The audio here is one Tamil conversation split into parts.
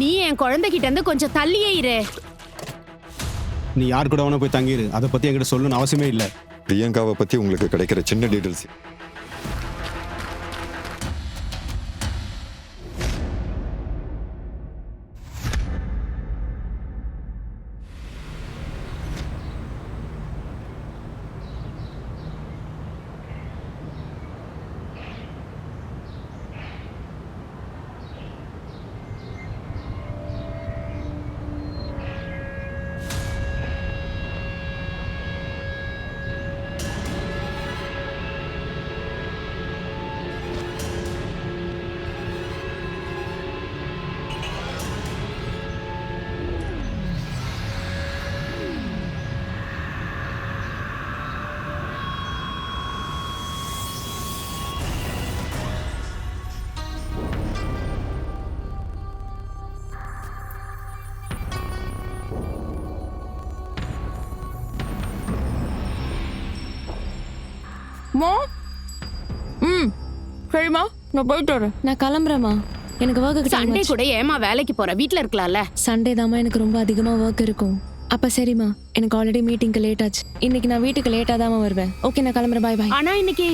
நீ என் குழந்தைகிட்ட இருந்து கொஞ்சம் தள்ளியே இரு. நீ யார் கூட வேணா போய் தங்கிரு, அதை பத்தி என்கிட்ட சொல்லணும்னு அவசியமே இல்லை. பிரியங்காவை பத்தி உங்களுக்கு கிடைக்கிற சின்ன டீடைல்ஸ். மா சரிம்மா, நான் போயிட்டு வரேன். நான் கிளம்புறேம்மா, எனக்கு ஒர்க்கு. சண்டே கூட ஏமா வேலைக்கு போற? வீட்ல இருக்கலாம்ல. சண்டே தாம்மா எனக்கு ரொம்ப அதிகமாக ஒர்க் இருக்கும். அப்ப சரிம்மா, எனக்கு ஆல்ரெடி மீட்டிங்க்கு லேட் ஆச்சு. இன்னைக்கு நான் வீட்டுக்கு லேட்டாக தான் வருவேன். ஓகே, நான் கிளம்புறேன். பாய் பாய். ஆனா இன்னைக்கு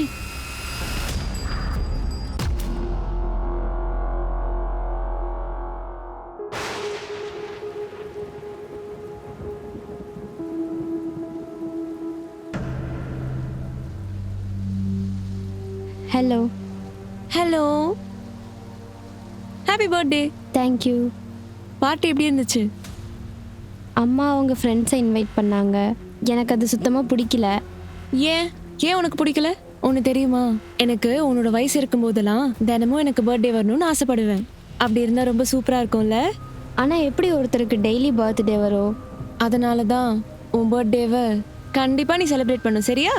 hello. Hello, happy birthday. Thank you. Party எப்படி இருந்துச்சு? அம்மா அவங்க ஃப்ரெண்ட்ஸை இன்வைட் பண்ணாங்க. எனக்கு அது சுத்தமாக பிடிக்கல. ஏன் ஏன் உனக்கு பிடிக்கல? ஒன்று தெரியுமா, எனக்கு உன்னோட வயசு இருக்கும் போதெல்லாம் தினமும் எனக்கு பர்த்டே வரணும்னு ஆசைப்படுவேன். அப்படி இருந்தால் ரொம்ப சூப்பராக இருக்கும்ல? ஆனால் எப்படி ஒருத்தருக்கு டெய்லி பர்த்டே வரும்? அதனால தான் உன் பர்த்டேவை கண்டிப்பாக நீ செலிப்ரேட் பண்ணு, சரியா?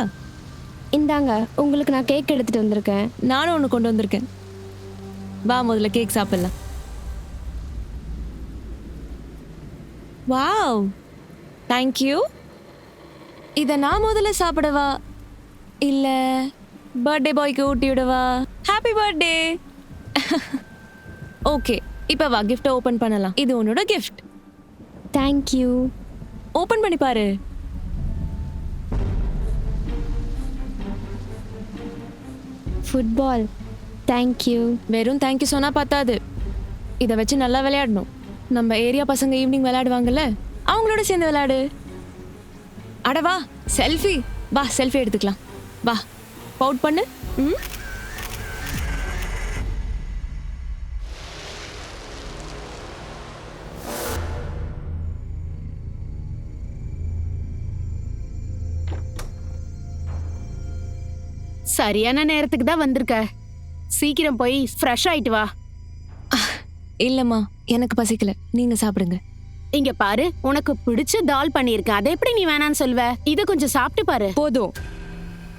இந்தாங்க, உங்களுக்கு நான் கேக் எடுத்துகிட்டு வந்திருக்கேன். நானும் ஒன்று கொண்டு வந்திருக்கேன். வா, முதல்ல கேக் சாப்பிடலாம். Wow, thank you. இதை நான் முதல்ல சாப்பிடவா இல்லை பர்த்டே பாய்க்கு ஊட்டி விடவா? Happy birthday. ஓகே, இப்போ வா, கிஃப்ட்டை ஓப்பன் பண்ணலாம். இது உன்னோட கிஃப்ட். தேங்க்யூ. ஓப்பன் பண்ணி பாரு. ஃபுட்பால். தேங்க்யூ. வெறும் தேங்க்யூ சொன்னால் பத்தாது, இதை வச்சு நல்லா விளையாடணும். நம்ம ஏரியா பசங்க ஈவினிங் விளையாடுவாங்கல்ல, அவங்களோட சேர்ந்து விளையாடு. அட வா, செல்ஃபி. வா, செல்ஃபி எடுத்துக்கலாம். வா, பவுட் பண்ணு. சரியான நேரத்துக்கு தான் வந்திருக்க. சீக்கிரம் போய் ஃப்ரெஷ் ஆயிட்டு வா. இல்லம்மா, எனக்கு பசிக்கல, நீங்க சாப்பிடுங்க. இங்க பாரு, உனக்கு பிடிச்ச தால் பண்ணியிருக்கேன். அதை எப்படி நீ வேணான்னு சொல்வ? இதை கொஞ்சம் சாப்பிட்டு பாரு. போதும்,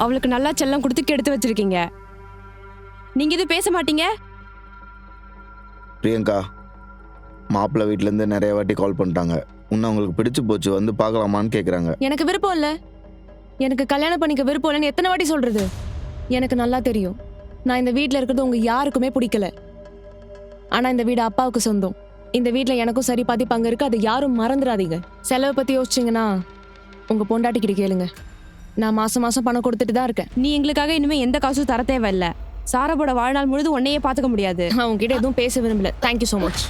அவளுக்கு நல்லா செல்லம் கொடுத்து கெடுத்து வச்சிருக்கீங்க. நீங்க இது பேச மாட்டீங்க? பிரியங்கா, மாப்பிள்ளை வீட்டிலேருந்து நிறைய வாட்டி கால் பண்ணிட்டாங்க. இன்னும் அவங்களுக்கு பிடிச்சு போச்சு, வந்து பார்க்கலாமான்னு கேட்குறாங்க. எனக்கு விருப்பம் இல்லை. எனக்கு கல்யாணம் பண்ணிக்க விருப்பம் இல்லைன்னு எத்தனை வாட்டி சொல்றது? எனக்கு நல்லா தெரியும், நான் இந்த வீட்டில் இருக்கிறது உங்க யாருக்குமே பிடிக்கல. ஆனா இந்த வீடு அப்பாவுக்கு சொந்தம். இந்த வீட்டில் எனக்கும் சரி பாதி பங்கு இருக்கு, அதை யாரும் மறந்துடாதீங்க. செலவை பத்தி யோசிச்சிங்கன்னா உங்க பொண்டாட்டிக்கிட்ட கேளுங்க. நான் மாசம் மாசம் பணம் கொடுத்துட்டு தான் இருக்கேன். நீ எங்களுக்காக இனிமே எந்த காசும் தர தேவையில்ல. சாரபோட வாழ்நாள் முழுது உன்னையே பார்த்துக்க முடியாது. நான் உங்ககிட்ட எதுவும் பேச விரும்பல. Thank you so much.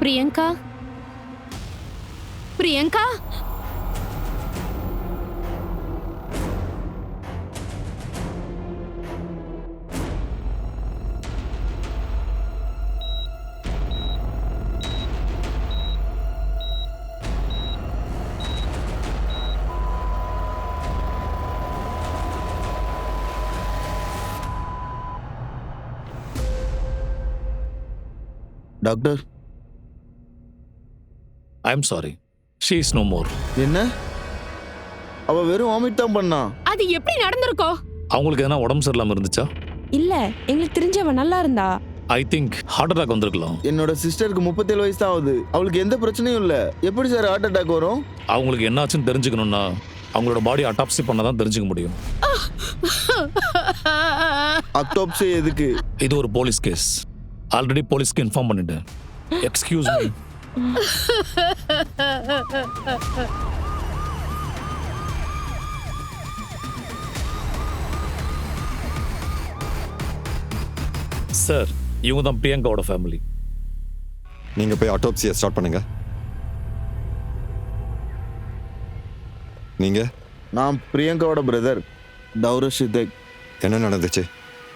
Priyanka, Priyanka, doctor I am sorry, she is no more. என்ன அவ வெறும் வாமிட் தான் பண்ணா? அது எப்படி நடந்திருக்கோ? அவங்களுக்கு எதனா உடம்பு சரியில்லாமல் இருந்துச்சா? இல்ல, எங்களுக்கு தெரிஞ்சவ நல்லா இருந்தா. ஐ திங்க் ஹார்ட் அட்டாக் வந்திருக்கலாம். என்னோட சிஸ்டருக்கு 37 வயசு தான் ஆகுது. அவளுக்கு எந்த பிரச்சனையும் இல்லை. எப்படி சார் ஹார்ட் அட்டாக் வரும்? அவங்களுக்கு என்னாச்சுன்னு தெரிஞ்சுக்கணும்னா அவங்களோட பாடி அட்டாப்சி பண்ண தான் தெரிஞ்சுக்க முடியும். அக்டோப்ஸே எதுக்கு? இது ஒரு போலீஸ் கேஸ். ஆல்ரெடி போலீஸ்க்கு இன்ஃபார்ம் பண்ணிட்டேன். Excuse me. சார், இவங்க தான் பிரியங்காவோட ஃபேமிலி. நீங்க போய் ஆட்டோப்சியை ஸ்டார்ட் பண்ணுங்க. நீங்க? நான் பிரியங்காவோட பிரதர் தௌரஷிதேக். என்ன நடந்துச்சு?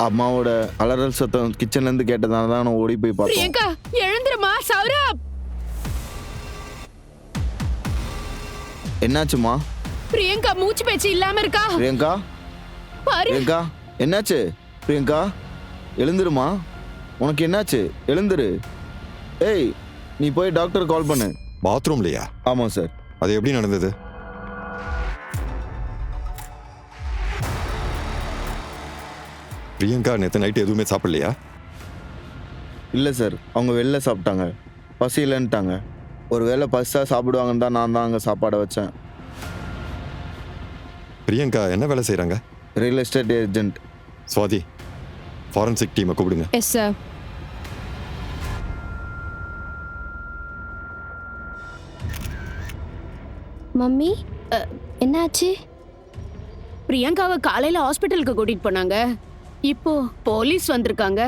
அம்மாவோட அலறல் சத்தம் கிச்சன்ல இருந்து கேட்டதால தான் நான் ஓடி போய் பார்த்தேன். பிரியங்கா எழுந்துருமா. சௌரப், என்னாச்சுமா? பிரியங்கா மூச்சு பேச்சு இல்லாம இருக்கா. பிரியங்கா, பாரு. பிரியங்கா என்னாச்சு? பிரியங்கா எழுந்துருமா. உனக்கு என்னாச்சு? எழுந்துரு. ஏய், நீ போய் டாக்டர் கால் பண்ணு. பாத்ரூம்லையா? ஆமாம் சார். அது எப்படி நடந்தது? பிரியங்கா நேற்று நைட்டு எதுவுமே சாப்பிடலையா? இல்லை சார், அவங்க வெளில சாப்பிட்டாங்க. பசி இல்லைன்ட்டாங்க. ஒரு வேளை பசிச்சா சாப்பிடுவாங்கன்னு தான் நான் தான் அங்கே சாப்பாடை வச்சேன். பிரியங்கா என்ன வேலை செய்கிறாங்க? Real estate agent. Swathi, forensic டீமை கூப்பிடுங்க. Yes sir. மம்மி என்னாச்சு? பிரியங்காவை காலையில ஹாஸ்பிட்டலுக்கு கூட்டிட்டு போனாங்க. இப்போ போலீஸ் வந்திருக்காங்க.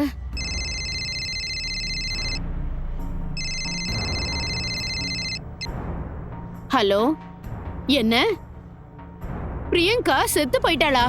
ஹலோ, என்ன பிரியங்கா செத்து போயிட்டாளா?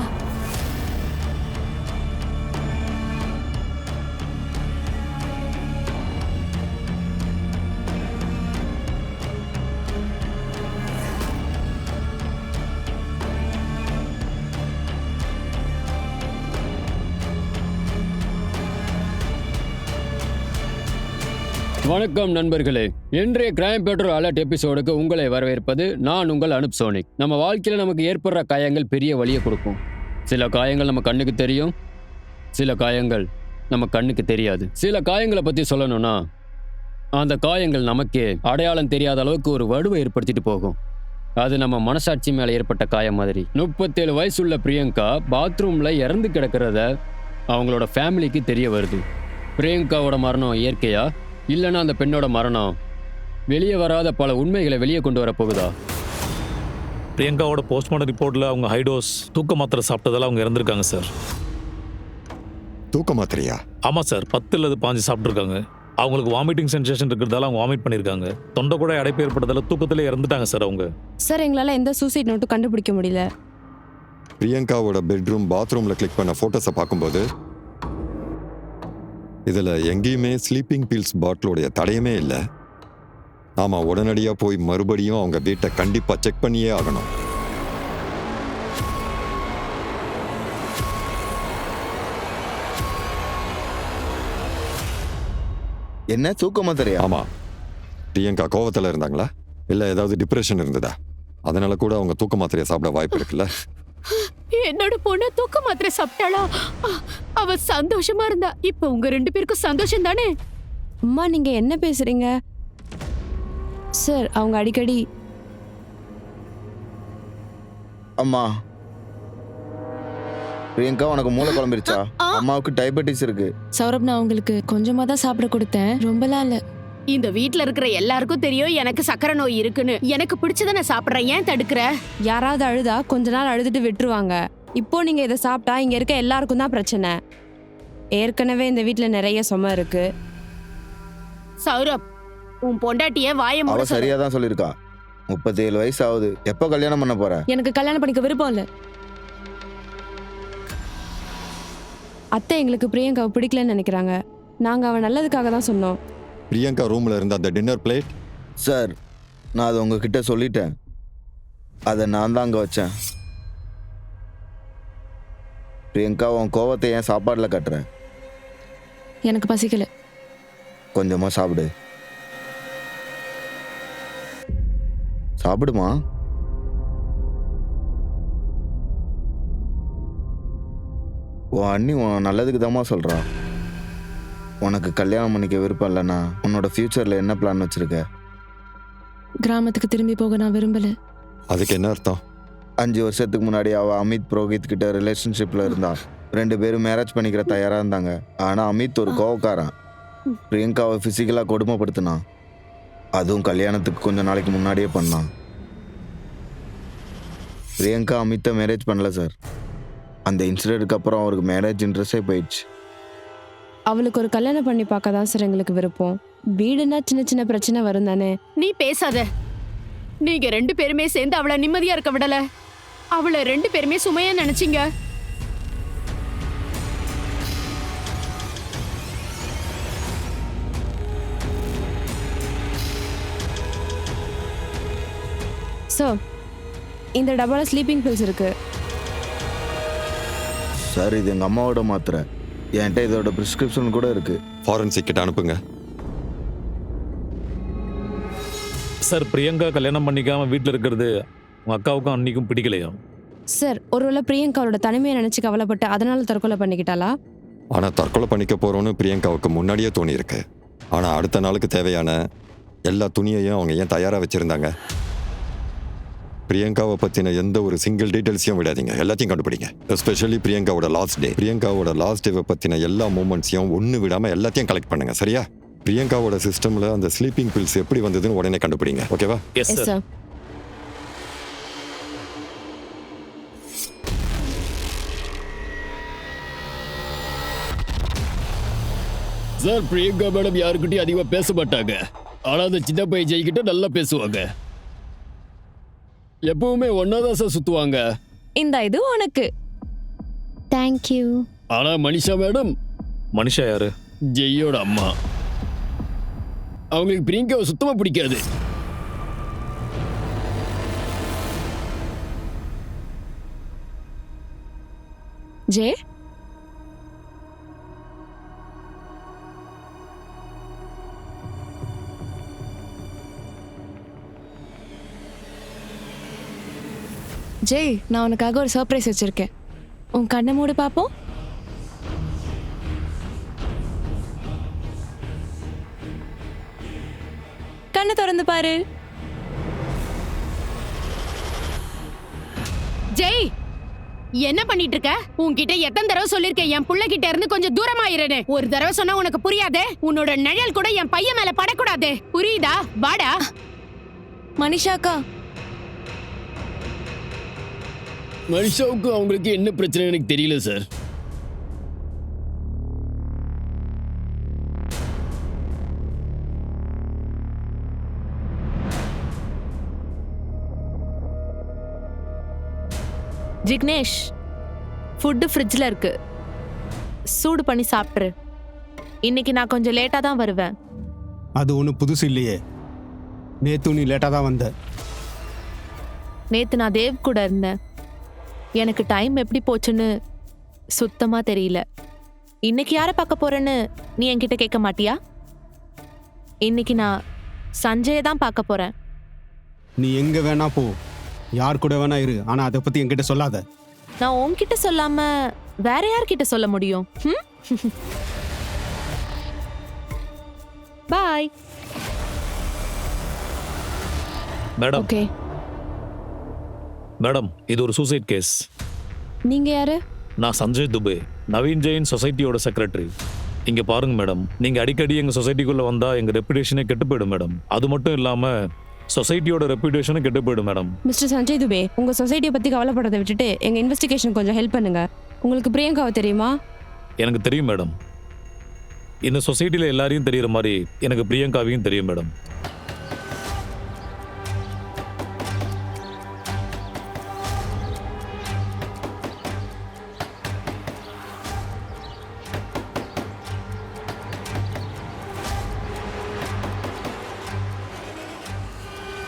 வணக்கம் நண்பர்களே, இன்றைய கிரைம் பெட்ரோல் அலர்ட் எபிசோடுக்கு உங்களை வரவேற்பது நான் உங்கள் அனுப் சோனிக். நம்ம வாழ்க்கையில் நமக்கு ஏற்படுற காயங்கள் பெரிய வலியை கொடுக்கும். சில காயங்கள் நம்ம கண்ணுக்கு தெரியும், சில காயங்கள் நம்ம கண்ணுக்கு தெரியாது. சில காயங்களை பற்றி சொல்லணும்னா அந்த காயங்கள் நமக்கே அடையாளம் தெரியாத அளவுக்கு ஒரு வடுவை ஏற்படுத்திட்டு போகும். அது நம்ம மனசாட்சி மேலே ஏற்பட்ட காயம் மாதிரி. 37 வயசுள்ள பிரியங்கா பாத்ரூமில் இறந்து கிடக்கிறத அவங்களோட ஃபேமிலிக்கு தெரிய வருது. பிரியங்காவோட மரணம் இயற்கையா, இல்லைன்னா அந்த பெண்ணோட மரணம் வெளியே வராத பல உண்மைகளை வெளியே கொண்டு வர போகுதா? பிரியங்காவோட போஸ்ட்மார்ட்டம் ரிப்போர்ட்டில் அவங்க ஹைடோஸ் தூக்க மாத்திரை சாப்பிட்டதால அவங்க இறந்துருக்காங்க சார். தூக்க மாத்திரையா? ஆமாம் சார், 10 அல்லது 15 சாப்பிட்ருக்காங்க. அவங்களுக்கு வாமிட்டிங் சென்சேஷன் இருக்கிறதால அவங்க வாமிட் பண்ணியிருக்காங்க. தொண்டை கூட அடைப்பு ஏற்பட்டதால தூக்கத்திலே இறந்துட்டாங்க சார் அவங்க. சார், எங்களால் எந்த சூசைட் நோட்டும் கண்டுபிடிக்க முடியல. பிரியங்காவோட பெட்ரூம் பாத்ரூமில் கிளிக் பண்ண ஃபோட்டோஸை பார்க்கும்போது இதில் எங்கேயுமே ஸ்லீப்பிங் பில்ஸ் பாட்டிலோடைய தடயமே இல்லை. நாம உடனடியாக போய் மறுபடியும் அவங்க வீட்டை கண்டிப்பாக செக் பண்ணியே ஆகணும். என்ன தூக்க மாத்திரையா? ஆமாம். பிரியங்கா கோவத்தில் இருந்தாங்களா, இல்லை ஏதாவது டிப்ரெஷன் இருந்ததா? அதனால கூட அவங்க தூக்க மாத்திரையை சாப்பிட வாய்ப்பு இருக்குல்ல. என்னோட பொண்ணு தூக்க மாத்திரை சாப்பிட்டாளா? அவ சந்தோஷமா இருந்தா. இப்ப உங்க 2 பேருக்கும் சந்தோஷம் தானே? அம்மா, நீங்க என்ன பேசுறீங்க? சார், அவங்க அடிக்கடி அம்மா, பிரியங்கா உனக்கு மூளை குழம்பிருச்சா? அம்மாவுக்கு டயபெட்டிஸ் இருக்கு. சௌரப், நான் உங்களுக்கு கொஞ்சமாக தான் சாப்பிட கொடுத்தேன், ரொம்பலாம் இல்லை. இந்த வீட்ல இருக்கிற எல்லாருக்கும் தெரியும் எனக்கு சக்கரை நோய் இருக்குன்னு. எனக்கு பிடிச்சத நான் சாப்பிடுறேன், ஏன் தடுக்கிற? யாராவது அழுதா கொஞ்ச நாள் அழுதுட்டு விட்டுருவாங்க. இப்போ நீங்க இதை சாப்பிட்டா இங்க இருக்க எல்லாருக்கும் தான் பிரச்சனை. ஏற்கனவே இந்த வீட்ல நிறைய சுமை இருக்கு. சௌரப், உன் பொண்டாட்டிய வாயை மூட அவ சொல்லு. சரியா தான் சொல்லியிருக்கா. 37 வயசு ஆகுது. எப்போ கல்யாணம் பண்ண போற? எனக்கு கல்யாணம் பண்ணிக்க விருப்பம் இல்லை. அத்தை எங்களுக்கு பிரியங்காவை பிடிக்கலன்னு நினைக்கிறாங்க. நாங்க அவன் நல்லதுக்காக தான் சொன்னோம். பிரியங்கா ரூமில் இருந்த அந்த டின்னர் பிளேட்? சார், நான் அதை உங்ககிட்ட சொல்லிட்டேன். அதை நான் தான் அங்கே வச்சேன். பிரியங்கா, உன் கோவத்தை ஏன் சாப்பாடில் கட்டுறேன்? எனக்கு பசிக்கல. கொஞ்சமாக சாப்பிடு. சாப்பிடுமா. உன் அண்ணி உன் நல்லதுக்கு தாம்மா சொல்கிறா. உனக்கு கல்யாணம் பண்ணிக்க விருப்பம் இல்லைன்னா உன்னோட ஃப்யூச்சரில் என்ன பிளான் வச்சுருக்க? கிராமத்துக்கு திரும்பி போக நான் விரும்பல. அதுக்கு என்ன அர்த்தம்? 5 வருஷத்துக்கு முன்னாடி அவள் அமித் புரோஹித் கிட்ட ரிலேஷன்ஷிப்பில் இருந்தான். 2 பேரும் மேரேஜ் பண்ணிக்கிற தயாராக இருந்தாங்க. ஆனால் அமித் ஒரு கோவக்காரன். பிரியங்காவை ஃபிசிக்கலாக கொடுமைப்படுத்தினான். அதுவும் கல்யாணத்துக்கு கொஞ்ச நாளைக்கு முன்னாடியே பண்ணான். பிரியங்கா அமித்தை மேரேஜ் பண்ணல சார். அந்த இன்சிடென்ட்க்கு அப்புறம் அவருக்கு மேரேஜ் இன்ட்ரெஸ்டே போயிடுச்சு. அவளுக்கு ஒரு கல்யாணம் பண்ணி பார்க்க தான் சார் எங்களுக்கு விருப்பம். வீடுனா சின்ன சின்ன பிரச்சனை வரும் தானே. நீ பேசாத. நீங்க 2 பேருமே சேர்ந்து அவளை நிம்மதியா இருக்க விடல. அவளை 2 பேருமே சுமையா நினைச்சீங்க. சார் இந்த டப்பாவில் ஸ்லீப்பிங் பில்ஸ் இருக்கு. சார் இது எங்கள் அம்மாவோட மாத்திரை. என்கிட்ட இதோட ப்ரிஸ்கிரிப்ஷன் கூட இருக்குது. ஃபாரன்சிக் கிட்ட அனுப்புங்க. சார் பிரியங்கா கல்யாணம் பண்ணிக்காம வீட்டில் இருக்கிறது உங்கள் அக்காவுக்கும் அன்னிக்கும் பிடிக்கலையா? சார் ஒருவேளை பிரியங்கா அவளோட தனிமையை நினச்சி கவலைப்பட்டு அதனால தற்கொலை பண்ணிக்கிட்டாளா? ஆனால் தற்கொலை பண்ணிக்க போகிறோன்னு பிரியங்காவுக்கு முன்னாடியே தோணியிருக்கு. ஆனால் அடுத்த நாளுக்கு தேவையான எல்லா துணியையும் அவங்க ஏன் தயாராக வச்சுருந்தாங்க? பிரியங்காவை பற்றின எந்த ஒரு சிங்கிள் டீட்டெயில்ஸையும் விடாதீங்க, எல்லாத்தையும் கண்டுபிடிங்க. எஸ்பெஷலி பிரியங்காவோட லாஸ்ட் டே. பிரியங்காவோட லாஸ்ட் டேவை பற்றின எல்லா மூமெண்ட்ஸையும் ஒன்று விடாமல் எல்லாத்தையும் கலெக்ட் பண்ணுங்க, சரியா? பிரியங்காவோட சிஸ்டமில் அந்த ஸ்லீப்பிங் பில்ஸ் எப்படி வந்ததுன்னு உடனே கண்டுபிடிங்க, ஓகேவா? Yes yes sir. Sir. Sir Priyanka madam யாருக்கிட்டையும் அதிகமாக பேச மாட்டாங்க. ஆனால் அந்த சின்ன பையன் ஜெயிக்கிட்ட நல்லா பேசுவாங்க. எப்பவுமே ஒன்னாதான் சார் சுத்துவாங்க. இந்த இது உனக்கு. தேங்க்யூ. ஆனா மனிஷா மேடம், மனுஷா யாரு? ஜெய்யோட அம்மா, அவங்களுக்கு பிரியங்காவை சுத்தமா பிடிக்காது. ஜே, ஜெய், நான் உனக்காக ஒரு சர்ப்ரைஸ் வச்சிருக்கேன். உன் கண்ணை மூடு பாப்போம். கண்ணை திறந்து பாரு. ஜெய், என்ன பண்ணிட்டு இருக்க? உன்கிட்ட எத்தனை தடவை சொல்லிருக்கேன் என் புள்ள கிட்ட இருந்து கொஞ்சம் தூரமா இருன்னு. ஒரு தடவை சொன்னா உனக்கு புரியாதே? உன்னோட நிழல் கூட என் பையன் மேல படக்கூடாது, புரியுதா? வாடா. மனிஷாக்கா, மனிஷாவுக்கு அவங்களுக்கு என்ன பிரச்சனை எனக்கு தெரியல சார். ஜிக்னேஷ், ஃபுட்டு ஃப்ரிட்ஜில் இருக்கு, சூடு பண்ணி சாப்பிட்ரு. இன்னைக்கு நான் கொஞ்சம் லேட்டாக தான் வருவேன். அது ஒன்றும் புதுசு இல்லையே. நேத்து நீ லேட்டாக தான் வந்த. நேற்று நான் தேவ் கூட இருந்தேன். எனக்கு டைம் எப்படி போச்சுன்னு சுத்தமாக தெரியல. இன்னைக்கு யாரை பார்க்க போறேன்னு நீ என்கிட்ட கேட்க மாட்டியா? இன்னைக்கு நான் சஞ்சயை தான் பார்க்க போறேன். நீ எங்கே வேணா போ, யார் கூட வேணா இரு, ஆனால் அதை பற்றி என்கிட்ட சொல்லாத. நான் உன்கிட்ட சொல்லாம வேற யார்கிட்ட சொல்ல முடியும்? பாய். Madam, okay. மேடம், இது ஒரு சூசைட் கேஸ். நீங்க யாரு? நான் சஞ்சய் துபே, நவீன் ஜெயின் சொசைட்டியோட செக்ரட்டரி. இங்க பாருங்க மேடம், நீங்க அடிக்கடி எங்க சொசைட்டிக்குள்ள வந்தா எங்க ரெப்புடேஷனே கெட்டு போயிடும் மேடம். அது மட்டும் இல்லாம சொசைட்டியோட ரெப்புடேஷனும் கெட்டு போயிடும் மேடம். மிஸ்டர் சஞ்சய் துபே, உங்க சொசைட்டியை பத்தி கவலைப்படுறதை விட்டுட்டு எங்க இன்வெஸ்டிகேஷன் கொஞ்சம் ஹெல்ப் பண்ணுங்க. உங்களுக்கு பிரியங்காவை தெரியுமா? எனக்கு தெரியும் மேடம். இந்த சொசைட்டில எல்லாரையும் தெரியுற மாதிரி எனக்கு பிரியங்காவையும் தெரியும் மேடம்.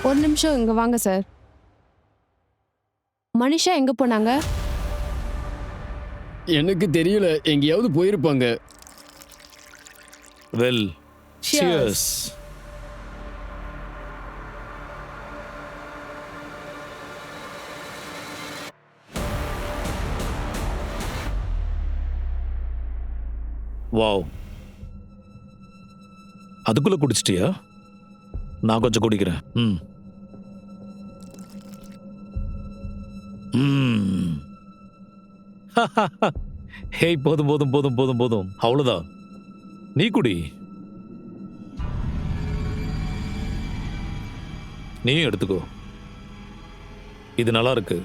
ஒரு நிமிஷம் இங்க வாங்க சார். மனிஷா எங்க போனாங்க? எனக்கு தெரியல, எங்கேயாவது போயிருப்பாங்க. Well, Cheers. வாவ், அதுக்குள்ள குடிச்சிட்டியா? நான் கொஞ்சம் குடிக்கிறேன். ம் ம். ஹேய், போதும் போதும் போதும் போதும் போதும், அவ்வளோதான். நீ குடி. நீயும் எடுத்துக்கோ. இது நல்லா இருக்கு.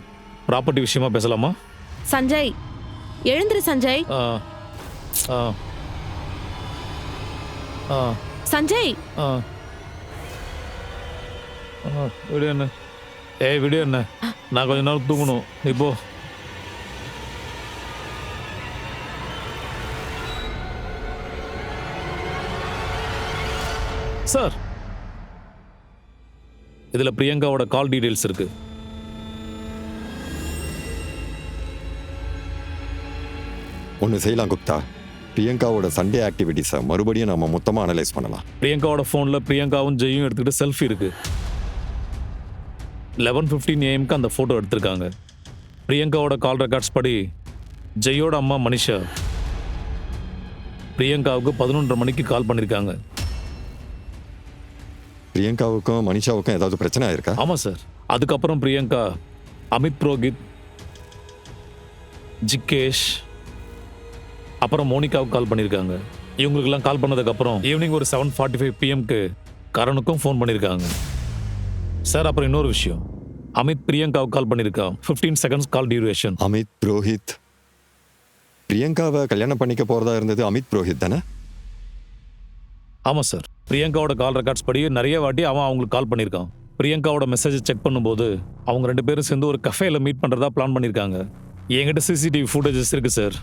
ப்ராப்பர்ட்டி விஷயமா பேசலாமா? சஞ்சய், எழுந்துரு சஞ்சய். ஆ ஆ ஆ சஞ்சய், ஆ ஆ, விடு என்ன. ஏய், விடு என்ன. நான் கொஞ்ச நாள் தூங்கணும். நீ போ. சார், இதுல பிரியங்காவோட கால் டீடைல்ஸ் இருக்கு. ஒன்று செய்யலாம் குப்தா. பிரியங்காவோட சண்டே ஆக்டிவிட்டீஸை மறுபடியும் நம்ம மொத்தமாக அனலைஸ் பண்ணலாம். பிரியங்காவோட ஃபோன்ல பிரியங்காவும் ஜெயும் எடுத்துக்கிட்டு செல்ஃபி இருக்கு. 11:15 AM அந்த ஃபோட்டோ எடுத்திருக்காங்க. பிரியங்காவோட கால் ரெக்கார்ட்ஸ் படி ஜெயோட அம்மா மனிஷா பிரியங்காவுக்கு 11:30 மணிக்கு கால் பண்ணியிருக்காங்க. பிரியங்காவுக்கும் மனிஷாவுக்கும் ஏதாவது பிரச்சனை ஆயிருக்கா? ஆமாம் சார். அதுக்கப்புறம் பிரியங்கா அமித் புரோஹித், ஜிகேஷ், அப்புறம் மோனிகாவுக்கு கால் பண்ணியிருக்காங்க. இவங்களுக்கெல்லாம் கால் பண்ணதுக்கப்புறம் ஈவினிங் ஒரு 7:45 PMக்கு கரணுக்கும் ஃபோன் பண்ணியிருக்காங்க. சார், அப்புறம் இன்னொரு விஷயம், அமித் பிரியங்காவுக்கு கால் பண்ணியிருக்கான். 15 seconds call duration. Amit Purohit பிரியங்காவை கல்யாணம் பண்ணிக்க போறதா இருந்தது அமித் புரோஹித் தானே? ஆமாம் சார். பிரியங்காவோட கால் ரெக்கார்ட்ஸ் படி நிறைய வாட்டி அவன் அவங்களுக்கு கால் பண்ணியிருக்கான். பிரியங்காவோட மெசேஜை செக் பண்ணும்போது அவங்க 2 பேரும் சேர்ந்து ஒரு கஃபேல மீட் பண்ணுறதா பிளான் பண்ணியிருக்காங்க. என்கிட்ட CCTV ஃபுட்டேஜஸ் இருக்கு சார்.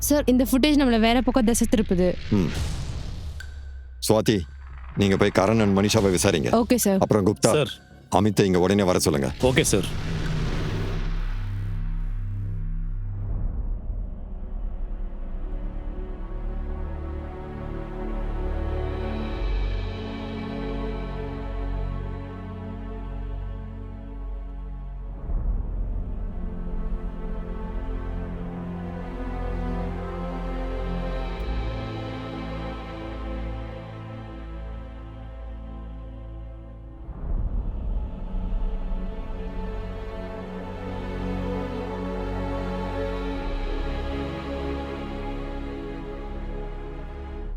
சார், இந்த ஃபுட்டேஜ் நம்மளை வேற பக்கம் திசை திருப்புது. ம். சுவாதி, நீங்க போய் கரண் அண்ட் மனிஷாவை விசாரிங்க. Okay sir. அப்புறம் குப்தா, சார். அமித்தை இங்க உடனே வர சொல்லுங்க. Okay sir.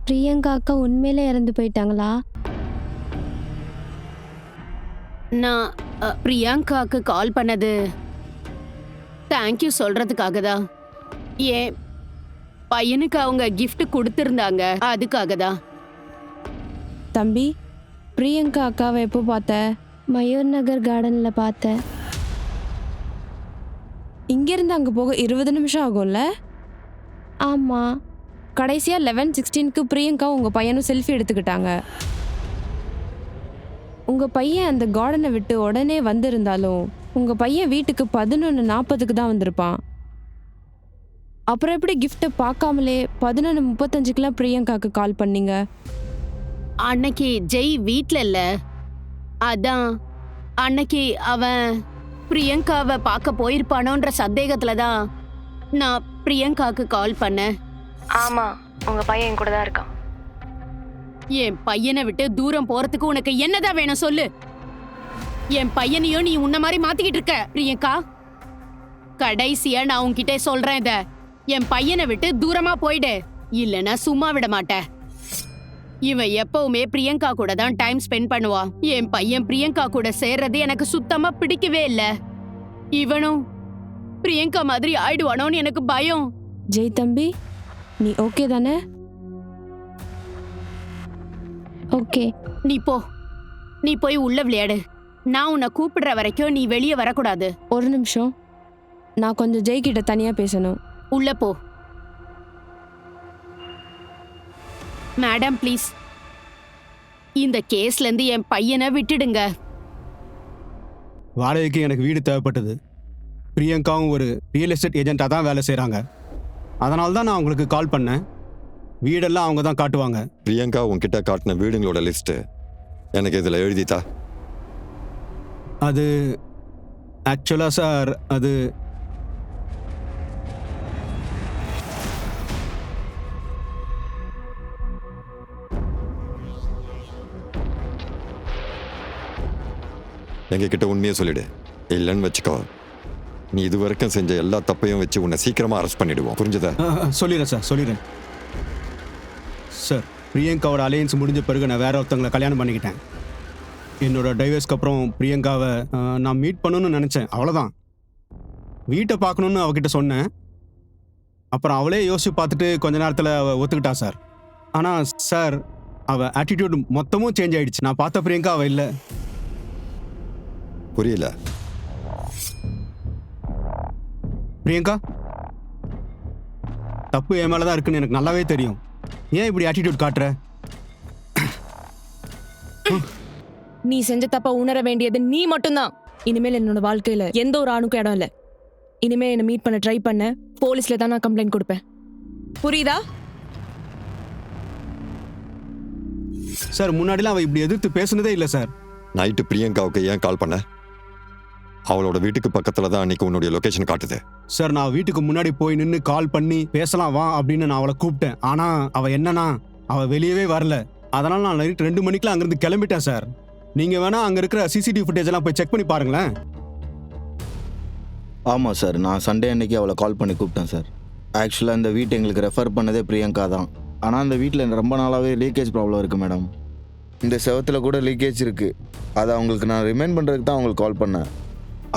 பிரியங்கா அக்கா உண்மையிலே இறந்து போயிட்டாங்களா? நான் பிரியங்காக்கு கால் பண்ணது தேங்க்யூ சொல்றதுக்காக தான். ஏன் பையனுக்கு அவங்க gift கொடுத்துருந்தாங்க, அதுக்காக தான். தம்பி, பிரியங்கா அக்காவை எப்போ பார்த்த? மயூர் நகர் கார்டனில் பார்த்தேன். இங்கேருந்து அங்கே போக 20 நிமிஷம் ஆகும்ல? ஆமாம். கடைசியாக 11:16க்கு பிரியங்கா உங்கள் பையனும் செல்ஃபி எடுத்துக்கிட்டாங்க. உங்கள் பையன் அந்த கார்டனை விட்டு உடனே வந்திருந்தாலும் உங்கள் பையன் வீட்டுக்கு 11:40க்கு தான் வந்திருப்பான். அப்புறம் எப்படி கிஃப்ட்டை பார்க்காமலே 11:35க்குலாம் பிரியங்காவுக்கு கால் பண்ணீங்க? அன்னைக்கு ஜெய் வீட்ல இல்ல, அதான் அன்னைக்கு அவன் பிரியங்காவை பார்க்க போயிருப்பானோன்ற சந்தேகத்துல தான் நான் பிரியங்காக்கு கால் பண்ணேன். ஆமா, உங்க பையன் கூட தான் இருக்கான். என் பையனை விட்டு தூரம் போறதுக்கு உனக்கு என்னதான் வேணும் சொல்லு. என் பையனையும் நீ உன்ன மாதிரி மாத்திக்கிட்டு இருக்க பிரியங்கா. கடைசியா நான் உன்கிட்ட சொல்றேன், இத என் பையனை விட்டு தூரமா போயிடு, இல்லைன்னா சும்மா விட மாட்டேன். இவன் எப்பவுமே பிரியங்கா கூட தான் டைம் ஸ்பெண்ட் பண்ணுவான். என் பையன் பிரியங்கா கூட சேர்றது எனக்கு சுத்தமா பிடிக்கவே இல்ல. இவனும் பிரியங்கா மாதிரி ஆயிடுவானோன்னு எனக்கு பயம். ஜெய் தம்பி, நீ ஓகே தானே? ஓகே. நீ போய் உள்ள விளையாடு. நான் உன்னை கூப்பிடுற வரைக்கும் நீ வெளியே வரக்கூடாது. ஒரு நிமிஷம், நான் கொஞ்சம் ஜெய் கிட்ட தனியாக பேசணும். உள்ள போ. மேடம் ப்ளீஸ், இந்த கேஸ்ல இருந்து என் பையனை விட்டுடுங்க. வாடகைக்கு எனக்கு வீடு தேவைப்பட்டது. பிரியங்காவும் ஒரு ரியல் எஸ்டேட் ஏஜென்ட்டாக தான் வேலை செய்கிறாங்க. அதனால தான் நான் உங்களுக்கு கால் பண்ணேன். வீடெல்லாம் அவங்க தான் காட்டுவாங்க. பிரியங்கா உன்கிட்ட காட்டின வீடுங்களோட லிஸ்ட்டு எனக்கு இதில் எழுதித்தா. அது ஆக்சுவலாக சார், அது எங்ககிட்ட உண்மையை சொல்லிடு. இல்லைன்னு வச்சுக்கோ, நீ இது வரைக்கும் செஞ்ச எல்லா தப்பையும் வச்சு உன்னை சீக்கிரமாக அரெஸ்ட் பண்ணிடுவோம். புரிஞ்சுதா? சொல்லிடுறேன் சார், சொல்லிடுறேன் சார். பிரியங்காவோட அலையன்ஸ் முடிஞ்ச பிறகு நான் வேற ஒருத்தவங்களை கல்யாணம் பண்ணிக்கிட்டேன். என்னோட டைவர்ஸ்க்கு அப்புறம் பிரியங்காவை நான் மீட் பண்ணணும்னு நினச்சேன். அவ்வளோதான். வீட்டை பார்க்கணுன்னு அவகிட்ட சொன்னேன். அப்புறம் அவளே யோசிச்சு பார்த்துட்டு கொஞ்ச நேரத்தில் அவள் ஒத்துக்கிட்டா சார். ஆனால் சார், அவள் ஆட்டிடியூட் மொத்தமும் சேஞ்ச் ஆயிடுச்சு. நான் பார்த்த பிரியங்கா அவள் இல்லை. புரியல. பிரியங்கா, தப்பு என் மேலே தான் இருக்குன்னு எனக்கு நல்லாவே தெரியும். ஏன் இப்படி ஆட்டிடியூட் காட்டுற? நீ செஞ்ச தப்ப உணர வேண்டியது நீ மட்டும்தான். இனிமேல் என்னோட வாழ்க்கையில எந்த ஒரு ஆணுக்கும் இடம் இல்லை. இனிமேல் என்னை மீட் பண்ண ட்ரை பண்ண போலீஸ்ல தான் நான் கம்ப்ளைண்ட் கொடுப்பேன். புரியுதா? சார், முன்னாடிலாம் அவள் இப்படி எதிர்த்து பேசுனதே இல்லை சார். நைட்டு பிரியங்காவுக்கு ஏன் கால் பண்ண? அவளோட வீட்டுக்கு பக்கத்தில் தான் அன்னைக்கு உன்னுடைய லொக்கேஷன் காட்டுது. சார், நான் வீட்டுக்கு முன்னாடி போய் நின்று கால் பண்ணி பேசலாம் வா அப்படின்னு நான் அவளை கூப்பிட்டேன். ஆனால் அவள் என்னன்னா, அவள் வெளியவே வரல. அதனால நான் நைட் 2 மணிக்கெலாம் அங்கேருந்து கிளம்பிட்டேன் சார். நீங்கள் வேணா அங்கே இருக்கிற சிசிடிவி ஃபுட்டேஜ் எல்லாம் போய் செக் பண்ணி பாருங்களேன். ஆமாம் சார், நான் சண்டே அன்னைக்கு அவளை கால் பண்ணி கூப்பிட்டேன் சார். ஆக்சுவலாக இந்த வீட்டை எங்களுக்கு ரெஃபர் பண்ணதே பிரியங்கா தான். ஆனால் அந்த வீட்டில் ரொம்ப நாளாகவே லீக்கேஜ் ப்ராப்ளம் இருக்குது மேடம். இந்த செவத்தில் கூட லீக்கேஜ் இருக்குது. அதை அவங்களுக்கு நான் ரிமைண்ட் பண்ணுறதுக்கு தான் அவங்களுக்கு கால் பண்ணேன்.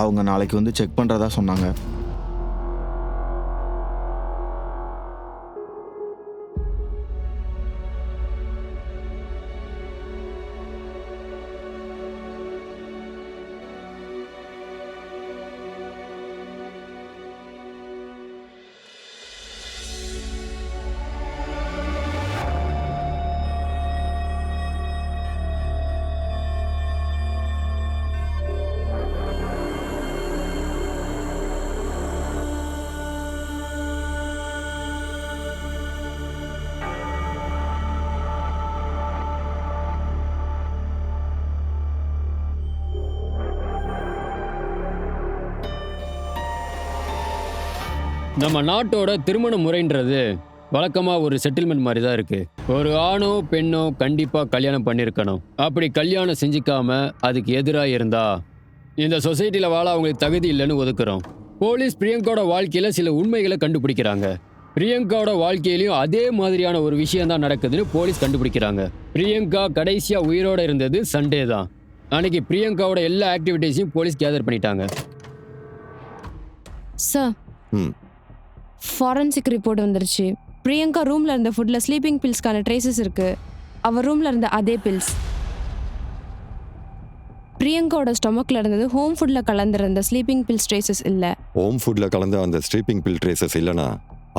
அவங்க நாளைக்கு வந்து செக் பண்ணுறதா சொன்னாங்க. நம்ம நாட்டோட திருமண முறைன்றது வழக்கமாக ஒரு செட்டில்மெண்ட் மாதிரி தான் இருக்குது. ஒரு ஆணோ பெண்ணோ கண்டிப்பாக கல்யாணம் பண்ணியிருக்கணும். அப்படி கல்யாணம் செஞ்சுக்காம அதுக்கு எதிராக இருந்தா இந்த சொசைட்டியில் வாழ அவங்களுக்கு தகுதி இல்லைன்னு ஒதுக்குறோம். போலீஸ் பிரியங்காவோட வாழ்க்கையில் சில உண்மைகளை கண்டுபிடிக்கிறாங்க. பிரியங்காவோட வாழ்க்கையிலையும் அதே மாதிரியான ஒரு விஷயம் தான் நடக்குதுன்னு போலீஸ் கண்டுபிடிக்கிறாங்க. பிரியங்கா கடைசியாக உயிரோட இருந்தது சண்டே தான். அன்னைக்கு பிரியங்காவோட எல்லா ஆக்டிவிட்டீஸையும் போலீஸ் கேதர் பண்ணிட்டாங்க. சார், ஃபாரன்சிக் ரிப்போர்ட் வந்துருச்சு. பிரியங்கா ரூம்ல இருந்த ஃபுட்ல ஸ்லீப்பிங் பில்ஸ்க்கான ட்ரேசஸ் இருக்கு. அவ ரூம்ல இருந்த அதே பில்ஸ் பிரியங்காவோட ஸ்டொமக்ல இருந்தது. ஹோம் ஃபுட்ல கலந்துருந்த ஸ்லீப்பிங் பில்ஸ் ட்ரேசஸ் இல்ல. ஹோம் ஃபுட்ல கலந்த அந்த ஸ்லீப்பிங் பில் ட்ரேசஸ் இல்லைனா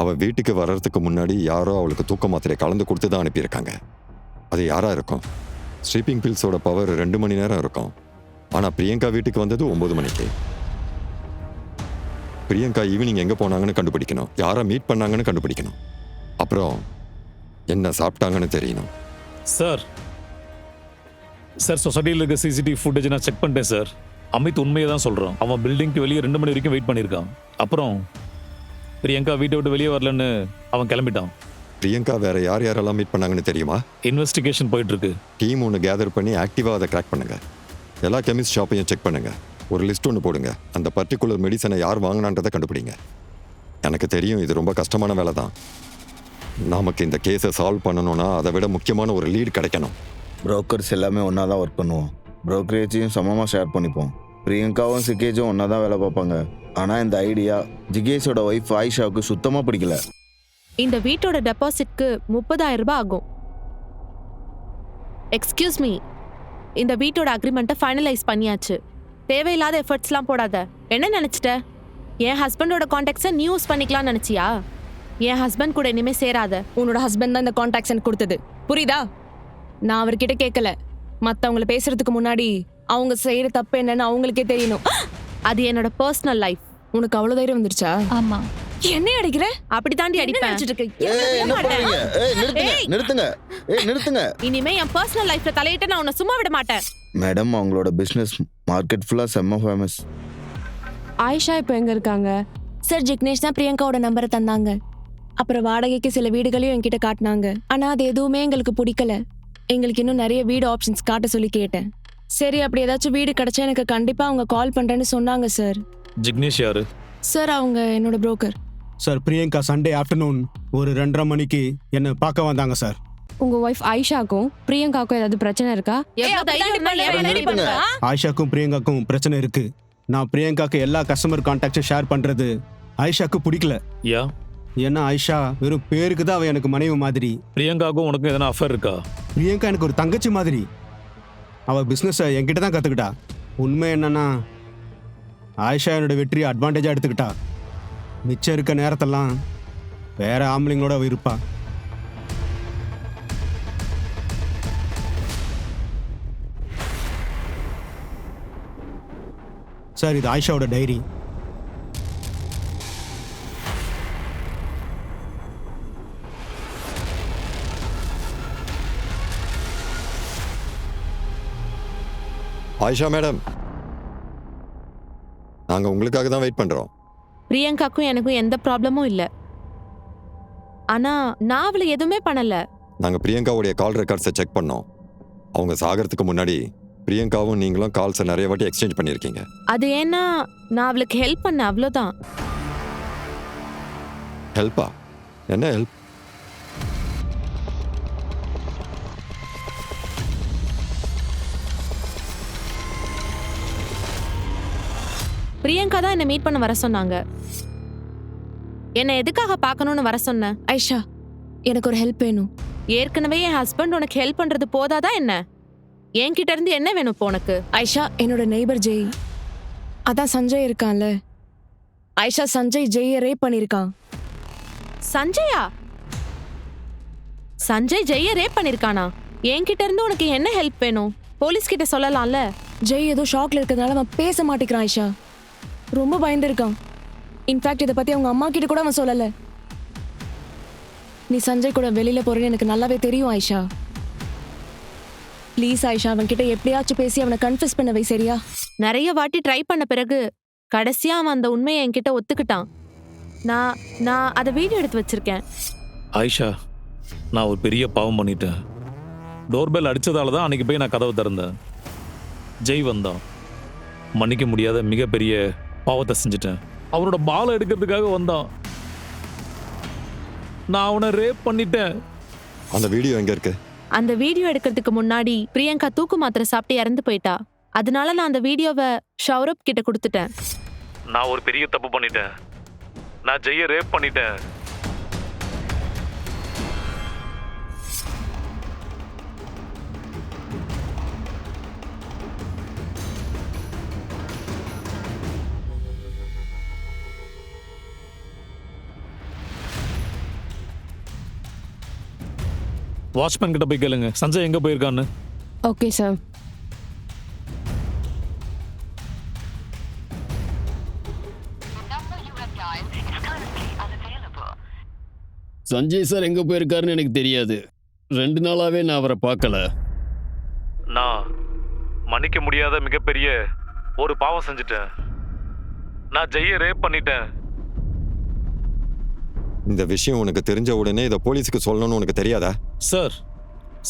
அவள் வீட்டுக்கு வர்றதுக்கு முன்னாடி யாரோ அவளுக்கு தூக்க மாத்திரை கலந்து கொடுத்து தான் அனுப்பியிருக்காங்க. அது யாரா இருக்கும்? ஸ்லீப்பிங் பில்ஸோட பவர் 2 மணி நேரம் இருக்கும். ஆனால் பிரியங்கா வீட்டுக்கு வந்தது 9 மணிக்கு. பிரியங்கா ஈவினிங் எங்கே போனாங்கன்னு கண்டுபிடிக்கணும், யாரை மீட் பண்ணாங்கன்னு கண்டுபிடிக்கணும், அப்புறம் என்ன சாப்பிட்டாங்கன்னு தெரியணும். சார் சொசைட்டியில் இருக்க சிசிடிவி ஃபுட்டேஜ் நான் செக் பண்ணிட்டேன் சார். அமித் உண்மையை தான் சொல்கிறான். அவன் பில்டிங்க்கு வெளியே 2 மணி வரைக்கும் வெயிட் பண்ணியிருக்கான். அப்புறம் பிரியங்கா வீட்டை விட்டு வெளியே வரலன்னு அவன் கிளம்பிட்டான். பிரியங்கா வேற யாரெல்லாம் மீட் பண்ணாங்கன்னு தெரியுமா? இன்வெஸ்டிகேஷன் போயிட்டு இருக்கு. டீம் ஒன்று கேதர் பண்ணி ஆக்டிவாக அதை கிராக் பண்ணுங்க. எல்லா கெமிஸ்ட் ஷாப்பையும் செக் பண்ணுங்க. ஒரு லிஸ்ட் ஒன்று போடுங்க. அந்த பர்டிகுலர் மெடிசனை யார் வாங்கினான்றதை கண்டுபிடிங்க. எனக்கு தெரியும் இது ரொம்ப கஷ்டமான வேலை தான். நமக்கு இந்த கேஸை சால்வ் பண்ணணும்னா அதை விட முக்கியமான ஒரு லீடு கிடைக்கணும். புரோக்கர்ஸ் எல்லாமே ஒன்றா தான் ஒர்க் பண்ணுவோம். ப்ரோக்கரேஜையும் சமமாக ஷேர் பண்ணிப்போம். பிரியங்காவும் சிகேஜும் ஒன்றா தான் வேலை பார்ப்பாங்க. ஆனால் இந்த ஐடியா ஜிகேஷோட ஒய்ஃப் ஆயிஷாவுக்கு சுத்தமாக பிடிக்கல. இந்த வீட்டோட டெபாசிட்க்கு 30,000 ரூபாய் ஆகும். எக்ஸ்கியூஸ் மீ, இந்த வீட்டோட அக்ரிமெண்ட்டை ஃபைனலைஸ் பண்ணியாச்சு. தேவையில்லாத எஃபர்ட்ஸ்லாம் போடாத. என்ன நினச்சிட்ட? என் ஹஸ்பண்டோட கான்டாக்ட்ஸை நீ யூஸ் பண்ணிக்கலாம்னு நினச்சியா? என் ஹஸ்பண்ட் கூட இனிமேல் சேராத. உன்னோட ஹஸ்பண்ட் தான் இந்த கான்டாக்ட்ஸ் எனக்கு கொடுத்தது. புரியுதா? நான் அவர்கிட்ட கேட்கல. மத்தவங்கள பேசுறதுக்கு முன்னாடி அவங்க செய்யற தப்பு என்னன்னு அவங்களுக்கே தெரியணும். அது என்னோட பர்சனல் லைஃப். உனக்கு அவ்வளவு தைரியம் வந்துருச்சா? ஆமா, என்ன அடிக்கிற? அப்படி தாண்டி அடிப்பேன். என்ன பண்றீங்க? நிறுத்துங்க. நிறுத்துங்க. இனிமே என் பர்சனல் லைஃப்ல தலையிட்டு நான் உன்னை சும்மா விட மாட்டேன். மேடம், அவங்களோட பிசினஸ் மார்க்கெட் ஃபுல்லா செம்ம ஃபேமஸ். ஆயிஷா இப்போ எங்க இருக்காங்க? சார், ஜிக்னேஷ் தான் பிரியங்காவோட நம்பரை தந்தாங்க. அப்புறம் வாடகைக்கு சில வீடுகளையும் என்கிட்ட காட்டினாங்க. ஆனா அது எதுவுமே எங்களுக்கு பிடிக்கல. எங்களுக்கு இன்னும் நிறைய வீடு ஆப்ஷன்ஸ் காட்ட சொல்லி கேட்டேன். சரி, அப்படி ஏதாச்சும் வீடு கிடைச்சா எனக்கு கண்டிப்பா அவங்க கால் பண்றேன்னு சொன்னாங்க சார். ஜிக்னேஷ் யாரு? சார், அவங்க என்னோட broker. Sir, Priyanka Sunday afternoon ஒரு 2:30 மணிக்கு என்னை பார்க்க வந்தாங்க சார். உங்க ஒய்ஃப் ஆயிஷாக்கும் பிரியங்காவுக்கும் ஏதாவது பிரச்சனை இருக்கா? எவ்வளவு தைரியம் இருந்தா ஏன் வேணாலும் பண்ணுவ? ஆயிஷாக்கும் பிரியங்காக்கும் பிரச்சனை இருக்கு. நான் பிரியங்காக்கு எல்லா கஸ்டமர் கான்டாக்டும் ஷேர் பண்றது ஆயிஷாக்கு பிடிக்கல. யா, ஏன்னா ஆயிஷா வெறும் பேருக்கு தான் அவ எனக்கு மனைவி மாதிரி. பிரியங்காவுக்கும் உனக்கும் எதனா அஃபேர் இருக்கா? பிரியங்கா எனக்கு ஒரு தங்கச்சி மாதிரி. அவ பிஸ்னஸை என்கிட்ட தான் கற்றுக்கிட்டா. உண்மை என்னன்னா ஆயிஷா என்னோட வெற்றியை அட்வான்டேஜாக எடுத்துக்கிட்டா. மிச்சம் இருக்க நேரத்தெல்லாம் வேற ஆம்பளைங்களோட அவ இருப்பா. சார், இது ஆயிஷாவோட டைரி. ஆயிஷா மேடம், நாங்கள் உங்களுக்காக தான் வெயிட் பண்ணுறோம். பிரியங்காக்கும் எனக்கும் எந்த ப்ராப்ளமும் இல்ல. ஆனா நான் அவளை எதுவுமே பண்ணல. நாங்கள் பிரியங்காவுடைய கால் ரெக்கார்ட்ஸை செக் பண்ணோம். அவங்க சாகிறதுக்கு முன்னாடி பிரியங்காவும் நீங்களும் கால்ஸை நிறைய வாட்டி எக்ஸ்சேஞ்ச் பண்ணியிருக்கீங்க. அது ஏன்னா நான் அவளுக்கு ஹெல்ப் பண்ண, அவ்வளோதான். ஹெல்ப்பா? என்ன ஹெல்ப்? பிரியங்கா தான் என்னை மீட் பண்ண வர சொன்னாங்க. என்னை எதுக்காக பார்க்கணும்னு வர சொன்ன? ஐஷா, எனக்கு ஒரு ஹெல்ப் வேணும். ஏற்கனவே என் ஹஸ்பண்ட் உனக்கு ஹெல்ப் பண்றது போதாதா என்ன? என்கிட்ட இருந்து என்ன வேணும் இப்போ உனக்கு? ஐஷா, என்னோட நெய்பர் ஜெய், அதான் சஞ்சய் இருக்கான்ல. ஐஷா, சஞ்சய் ஜெய்யை ரேப் பண்ணியிருக்கான். சஞ்சயா? சஞ்சய் ஜெய்ய ரேப் பண்ணிருக்கானா? என்கிட்ட இருந்து உனக்கு என்ன ஹெல்ப் வேணும்? போலீஸ் கிட்ட சொல்லலாம்ல. ஜெய் ஏதோ ஷாக்ல இருக்கிறதுனால அவன் பேச மாட்டேங்கிறான். ஐஷா ரொம்ப பயந்துருக்கான். இன்ஃபேக்ட் இதை பத்தி அவங்க அம்மா கிட்ட கூட அவன் சொல்லல. நீ சஞ்சய் கூட வெளியில போறேன்னு எனக்கு நல்லாவே தெரியும் ஐஷா. ப்ளீஸ் ஐஷா, அவன் கிட்ட எப்படியாச்சும் பேசி அவனை கன்ஃபஸ் பண்ண வை, சரியா? நிறைய வாட்டி ட்ரை பண்ண பிறகு கடைசியா அவன் அந்த உண்மையை என்கிட்ட ஒத்துக்கிட்டான். நான் அதை வீடியோ எடுத்து வச்சிருக்கேன். ஆயிஷா, நான் ஒரு பெரிய பாவம் பண்ணிட்டேன். டோர்பெல் அடிச்சதால தான் அன்னைக்கு போய் நான் கதவை திறந்தேன். ஜெய் வந்தான். மன்னிக்க முடியாத மிகப்பெரிய பாவத்தை செஞ்சுட்டேன். அவனோட பாலை எடுக்கிறதுக்காக வந்தான். நான் அவனை ரேப் பண்ணிட்டேன். அந்த வீடியோ எங்கே இருக்கு? அந்த வீடியோ எடுக்கிறதுக்கு முன்னாடி பிரியங்கா தூக்கு மாத்திரை சாப்பிட்டு இறந்து போயிட்டா. அதனால நான் அந்த வீடியோவை ஷௌரப் கிட்ட கொடுத்துட்டேன். நான் ஒரு பெரிய தப்பு பண்ணிட்டேன். நான் ஜெய்ய ரேப் பண்ணிட்டேன். வாட்ச்மேன் கிட்ட போய் கேளுங்க சஞ்சய் எங்க போயிருக்கான்னு. Okay sir. சஞ்சய் சார் எங்க போயிருக்காருன்னு எனக்கு தெரியாது. 2 நாளாவே நான் அவரை பார்க்கல. நான் மன்னிக்க முடியாத மிகப்பெரிய ஒரு பாவம் செஞ்சுட்டேன். நான் ஜெய்ய ரேப் பண்ணிட்டேன். இந்த விஷயம் உனக்கு தெரிஞ்ச உடனே இதை போலீஸுக்கு சொல்லணும்னு உனக்கு தெரியாதா? சார்,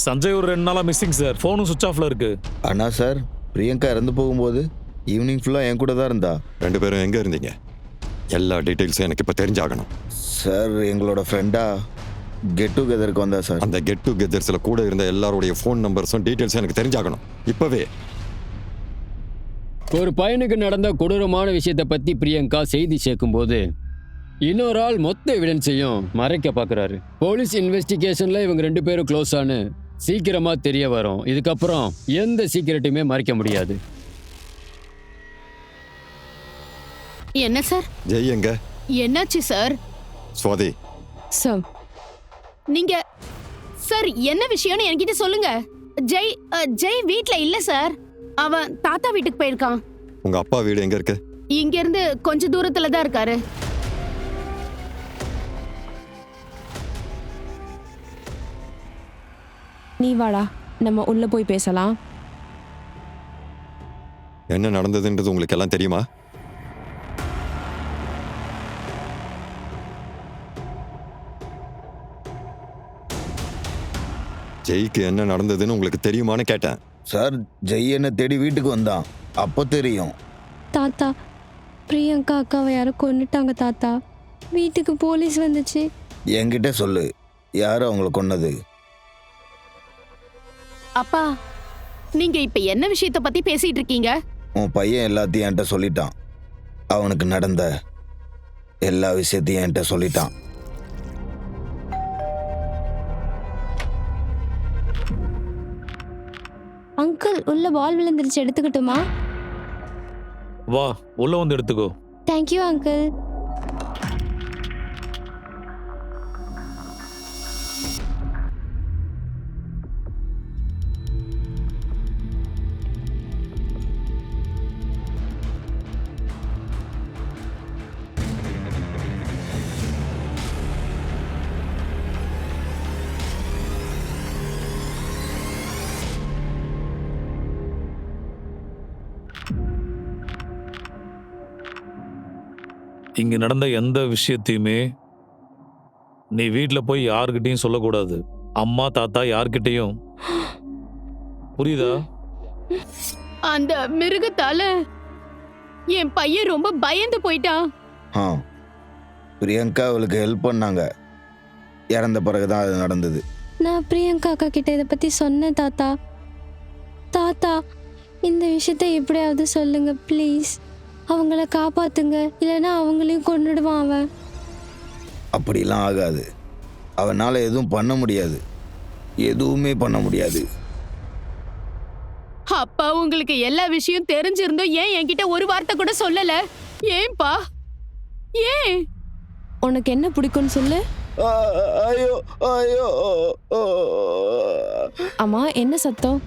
சஞ்சய் ஒரு 2 நாளா மிஸ்ஸிங் சார். ஃபோனும் சுவிட்ச் ஆஃப்ல இருக்கு. ஆனா சார், பிரியங்கா இறந்து போகும்போது ஈவினிங் ஃபுல்லாக என் கூட தான் இருந்தா. 2 பேரும் எங்கே இருந்தீங்க? எல்லா டீட்டெயில்ஸும் எனக்கு இப்போ தெரிஞ்சாகணும். சார், எங்களோட ஃப்ரெண்டா கெட் டுகெதருக்கு வந்தா சார். அந்த கெட் டுகெதர்ஸில் கூட இருந்த எல்லாருடைய ஃபோன் நம்பர்ஸும் டீட்டெயில்ஸும் எனக்கு தெரிஞ்சாகணும் இப்போவே. ஒரு பையனுக்கு நடந்த கொடூரமான விஷயத்தை பற்றி பிரியங்கா செய்தி சேர்க்கும்போது இன்னொரு ஆள் மொத்த எவிடன்ஸையும் மறைக்க பார்க்குறாரு. போலீஸ் இன்வெஸ்டிகேஷனில் இவங்க 2 பேரும் க்ளோஸ் ஆனு சீக்கிரமாக தெரிய வரும். இதுக்கப்புறம் எந்த சீக்கிரட்டையுமே மறைக்க முடியாது. என்ன சார்? ஜெய் எங்க? என்னாச்சு சார்? சுவாதி, சார், நீங்க சார் சார் என்ன விஷயம்னு என்கிட்ட சொல்லுங்க. ஜெய் வீட்ல இல்ல சார். அவன் தாத்தா வீட்டுக்கு போயிருக்கான். உங்க அப்பா வீடு எங்க இருக்கு? இங்க இருந்து கொஞ்ச தூரத்துல தான் இருக்காரு. நீ வாடா, நம்ம உள்ள போய் பேசலாம். என்ன நடந்ததுன்றது உங்களுக்கு எல்லாம் தெரியுமா? ஜெய்க்கு என்ன நடந்ததுன்னு உங்களுக்கு தெரியுமான்னு கேட்டேன். சார், ஜெய் என்ன தேடி வீட்டுக்கு வந்தான், அப்போ தெரியும். தாத்தா, பிரியங்கா அக்காவை யாரும் கொன்னுட்டாங்க தாத்தா. வீட்டுக்கு போலீஸ் வந்துச்சு. என்கிட்ட சொல்லு, யார் அவங்கள கொன்னது? அப்பா, நீங்க இப்ப என்ன விஷயத்த பத்தி பேசிட்டு இருக்கீங்க? உன் பையன் எல்லாத்தையும் என்கிட்ட சொல்லிட்டான். அவனுக்கு நடந்த எல்லா விஷயத்தையும் என்கிட்ட சொல்லிட்டான். அங்கிள், உள்ள பால் விழுந்துருச்சு, எடுத்துக்கிட்டுமா? வா, உள்ள வந்து எடுத்துக்கோ. Thank you uncle. இங்க நடந்த எந்த விஷயத்தையுமே நீ வீட்ல போய் யார்கிட்டயும் சொல்லக்கூடாது. அம்மா தாத்தா யார்கிட்டயும். புரியுதா? அந்த மிருகத்தால என் பையன் ரொம்ப பயந்து போயிட்டான். பிரியங்கா அவளுக்கு ஹெல்ப் பண்ணாங்க. இறந்த பிறகுதான் அது நடந்தது. நான் பிரியங்கா அக்கா கிட்ட இதை பத்தி சொன்னேன் தாத்தா. தாத்தா, இந்த விஷயத்தை எப்படியாவது சொல்லுங்க ப்ளீஸ். அவங்கள காப்பாத்துங்க, இல்லைன்னா அவங்களையும் கொன்னுடுவான் அவன். அப்படிலாம் ஆகாது. அவனால எதுவும் பண்ண முடியாது, எதுவுமே பண்ண முடியாது. அப்பா, உங்களுக்கு எல்லா விஷயம் தெரிஞ்சிருந்தோம் ஏன் என்கிட்ட ஒரு வார்த்தை கூட சொல்லல? ஏன்பா? ஏன்? உனக்கு என்ன பிடிக்கும்னு சொல்லு. ஐயோ ஐயோ. அம்மா, என்ன சத்தம்?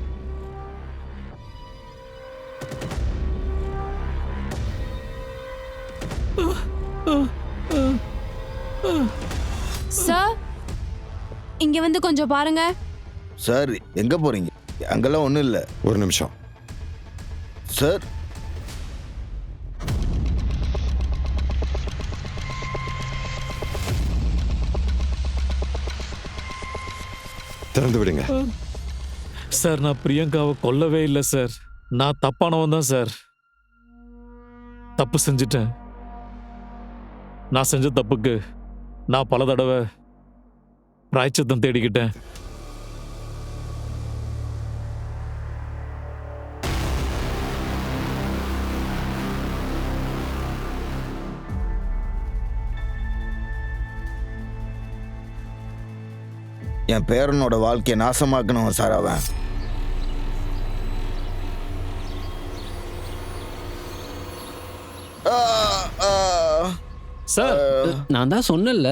சார், இங்க வந்து கொஞ்சம் பாருங்க. சார், எங்க போறீங்க? அங்கெல்லாம் ஒண்ணும் இல்ல. ஒரு நிமிஷம் சார். திறந்து விடுங்க. சார், நான் பிரியங்காவை கொல்லவே இல்லை சார். நான் தப்பானவன் தான் சார். தப்பு செஞ்சிட்டேன். நான் செஞ்ச தப்புக்கு நான் பல தடவை பிராயச்சித்தம் தேடிக்கிட்டேன். என் பேரனோட வாழ்க்கையை நாசமாக்கணும் சார் அவன். சார், நான் தான் சொன்னேன்ல,